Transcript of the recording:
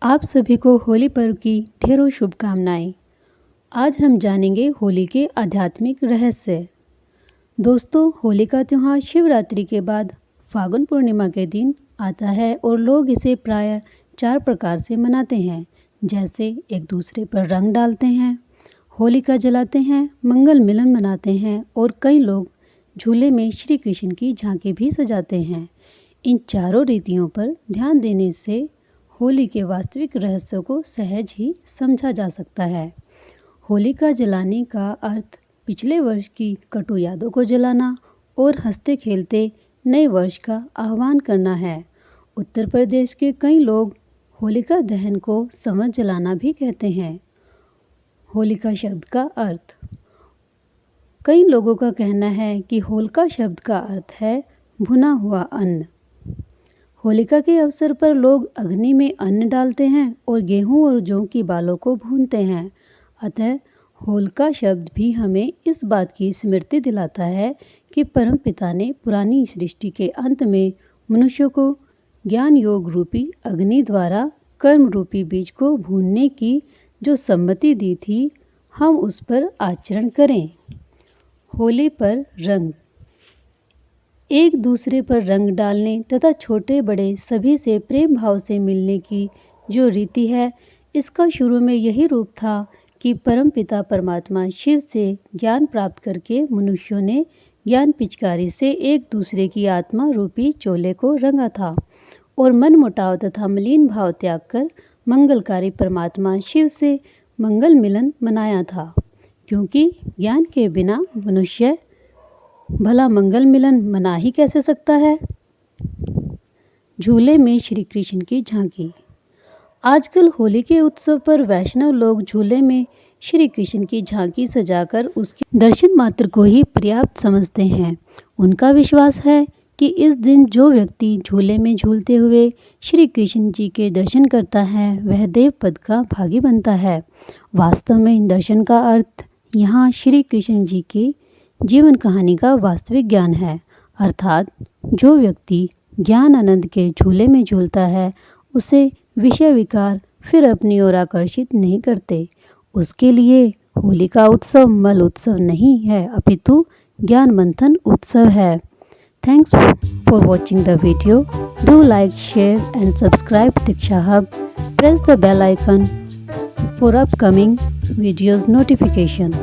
आप सभी को होली पर्व की ढेरों शुभकामनाएं। आज हम जानेंगे होली के आध्यात्मिक रहस्य। दोस्तों, होली का त्यौहार शिवरात्रि के बाद फागुन पूर्णिमा के दिन आता है और लोग इसे प्रायः 4 प्रकार से मनाते हैं। जैसे एक दूसरे पर रंग डालते हैं, होलिका जलाते हैं, मंगल मिलन मनाते हैं और कई लोग झूले में श्री कृष्ण की झांकी भी सजाते हैं। इन चारों रीतियों पर ध्यान देने से होली के वास्तविक रहस्यों को सहज ही समझा जा सकता है। होलिका जलाने का अर्थ पिछले वर्ष की कटु यादों को जलाना और हंसते खेलते नए वर्ष का आह्वान करना है। उत्तर प्रदेश के कई लोग होलिका दहन को समझ जलाना भी कहते हैं। होलिका शब्द का अर्थ। कई लोगों का कहना है कि होलिका शब्द का अर्थ है भुना हुआ अन्न। होलिका के अवसर पर लोग अग्नि में अन्न डालते हैं और गेहूं और जौ की बालों को भूनते हैं। अतः होलिका शब्द भी हमें इस बात की स्मृति दिलाता है कि परमपिता ने पुरानी सृष्टि के अंत में मनुष्यों को ज्ञान योग रूपी अग्नि द्वारा कर्म रूपी बीज को भूनने की जो सम्मति दी थी, हम उस पर आचरण करें। होली पर रंग। एक दूसरे पर रंग डालने तथा छोटे बड़े सभी से प्रेम भाव से मिलने की जो रीति है, इसका शुरू में यही रूप था कि परमपिता परमात्मा शिव से ज्ञान प्राप्त करके मनुष्यों ने ज्ञान पिचकारी से एक दूसरे की आत्मा रूपी चोले को रंगा था और मन मुटाव तथा मलिन भाव त्याग कर मंगलकारी परमात्मा शिव से मंगल मिलन मनाया था। क्योंकि ज्ञान के बिना मनुष्य भला मंगल मिलन मना ही कैसे सकता है। झूले में श्री कृष्ण की झांकी। आजकल होली के उत्सव पर वैष्णव लोग झूले में श्री कृष्ण की झांकी सजाकर उसके दर्शन मात्र को ही पर्याप्त समझते हैं। उनका विश्वास है कि इस दिन जो व्यक्ति झूले में झूलते हुए श्री कृष्ण जी के दर्शन करता है, वह देव पद का भागी बनता है। वास्तव में दर्शन का अर्थ यहाँ श्री कृष्ण जी की जीवन कहानी का वास्तविक ज्ञान है। अर्थात जो व्यक्ति ज्ञान आनंद के झूले में झूलता है, उसे विषय विकार फिर अपनी ओर आकर्षित नहीं करते। उसके लिए होली का उत्सव मल उत्सव नहीं है, अपितु ज्ञान मंथन उत्सव है। Thanks for watching the video. Do like, share and subscribe Diksha Hub. Press the bell icon for upcoming videos notification.